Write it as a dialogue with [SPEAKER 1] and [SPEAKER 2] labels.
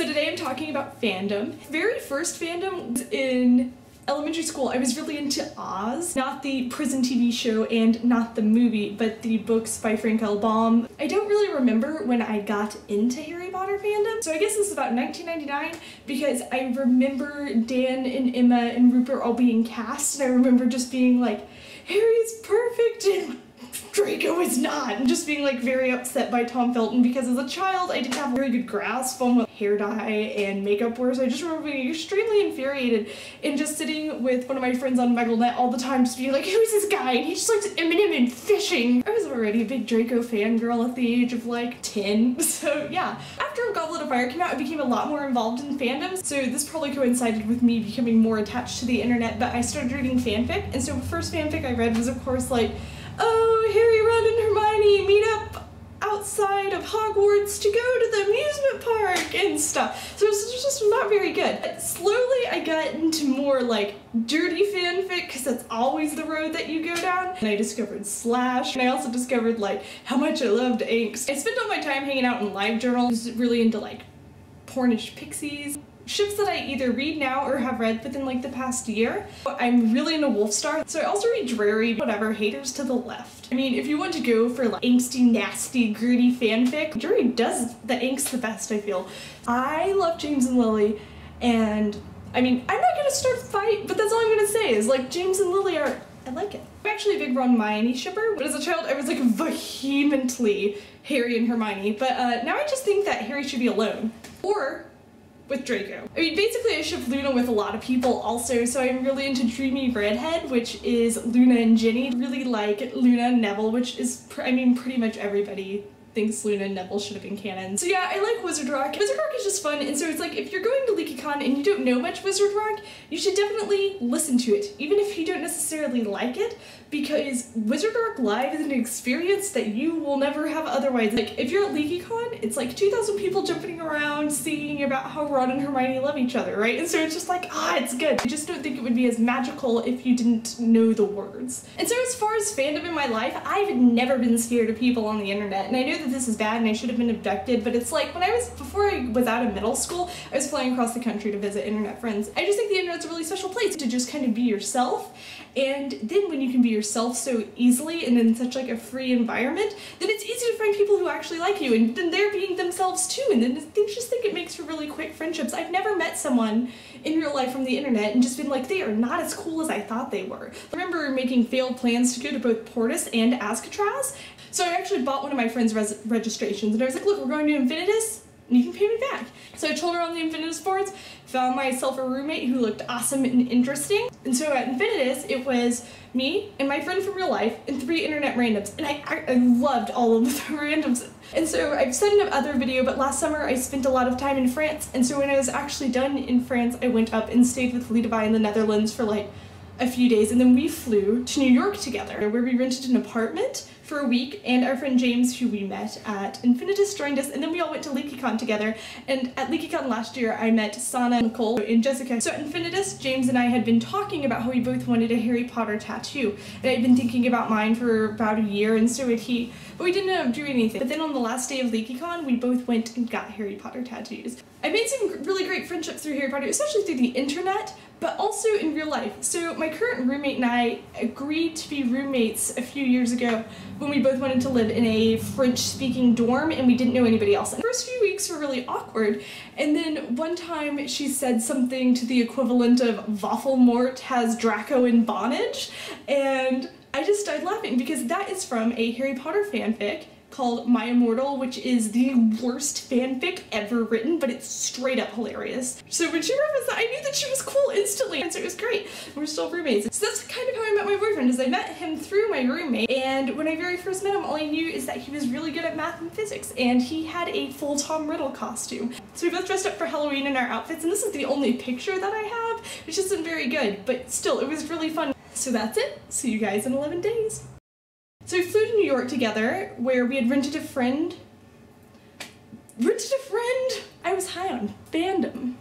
[SPEAKER 1] So today I'm talking about fandom. Very first fandom was in elementary school. I was really into Oz, not the prison TV show and not the movie, but the books by Frank L. Baum. I don't really remember when I got into Harry Potter fandom, so I guess this is about 1999 because I remember Dan and Emma and Rupert all being cast, and I remember just being like, Harry's perfect and Draco is not, and just being like very upset by Tom Felton because as a child I didn't have a very good grasp on what hair dye and makeup were, so I just remember being extremely infuriated and just sitting with one of my friends on MuggleNet all the time just being like, who's this guy? And he just likes Eminem and fishing. I was already a big Draco fangirl at the age of like 10, so yeah. After Goblet of Fire came out, I became a lot more involved in fandoms, so this probably coincided with me becoming more attached to the internet, but I started reading fanfic, and so the first fanfic I read was of course like, oh, Harry, Ron, and Hermione meet up outside of Hogwarts to go to the amusement park and stuff. So it was just not very good. But slowly I got into more like dirty fanfic because that's always the road that you go down. And I discovered Slash, and I also discovered like how much I loved angst. I spent all my time hanging out in LiveJournal, really into like pornish pixies. Ships that I either read now or have read within like the past year. I'm really into Wolfstar, so I also read Drarry, whatever, haters to the left. I mean, if you want to go for like angsty, nasty, gritty fanfic, Drarry does the angst the best, I feel. I love James and Lily, and I mean, I'm not gonna start a fight, but that's all I'm gonna say is like James and Lily are, I like it. I'm actually a big Ron Hermione shipper, but as a child I was like vehemently Harry and Hermione, but now I just think that Harry should be alone. Or with Draco. I mean, basically I ship Luna with a lot of people also, so I'm really into Dreamy Redhead, which is Luna and Ginny. Really like Luna and Neville, which is, I mean, pretty much everybody thinks Luna and Neville should have been canon. So yeah, I like Wizard Rock. Wizard Rock is just fun, and so it's like, if you're going to LeakyCon and you don't know much Wizard Rock, you should definitely listen to it, even if you don't necessarily like it, because Wizard Rock Live is an experience that you will never have otherwise. Like, if you're at LeakyCon, it's like 2,000 people jumping around singing about how Ron and Hermione love each other, right? And so it's just like, it's good. I just don't think it would be as magical if you didn't know the words. And so as far as fandom in my life, I've never been scared of people on the internet, and I know that this is bad and I should have been abducted, but it's like, before I was out of middle school, I was flying across the country to visit internet friends. I just think the internet's a really special place to just kind of be yourself, and then when you can be yourself so easily and in such like a free environment, then it's easy to find people who actually like you, and then they're being themselves too, and then they just think it makes for really quick friendships. I've never met someone in real life from the internet and just been like, they are not as cool as I thought they were. I remember making failed plans to go to both Portis and Azcatraz, so I actually bought one of my friend's registrations, and I was like, look, we're going to Infinitus, and you can pay me back. So I told her on the Infinitus boards, found myself a roommate who looked awesome and interesting. And so at Infinitus, it was me and my friend from real life and 3 internet randoms, and I loved all of the randoms. And so I've said in another video, but last summer I spent a lot of time in France, and so when I was actually done in France, I went up and stayed with Lideby in the Netherlands for like a few days, and then we flew to New York together, where we rented an apartment for a week, and our friend James, who we met at Infinitus, joined us, and then we all went to LeakyCon together. And at LeakyCon last year, I met Sana, Nicole, and Jessica. So at Infinitus, James and I had been talking about how we both wanted a Harry Potter tattoo, and I'd been thinking about mine for about a year, and so had he, but we didn't end up doing anything. But then on the last day of LeakyCon, we both went and got Harry Potter tattoos. I made some really great friendships through Harry Potter, especially through the internet, but also in real life. So my current roommate and I agreed to be roommates a few years ago when we both wanted to live in a French-speaking dorm and we didn't know anybody else. The first few weeks were really awkward, and then one time she said something to the equivalent of Voldemort has Draco in bondage, and I just started laughing because that is from a Harry Potter fanfic called My Immortal, which is the worst fanfic ever written, but it's straight up hilarious. So when she referenced that, I knew that she was cool instantly, and so it was great. We're still roommates. So that's kind of how I met my boyfriend, is I met him through my roommate, and when I very first met him, all I knew is that he was really good at math and physics, and he had a full Tom Riddle costume. So we both dressed up for Halloween in our outfits, and this is the only picture that I have, which isn't very good, but still, it was really fun. So that's it. See you guys in 11 days. So we flew to New York together, where we had rented a friend. I was high on Fandom.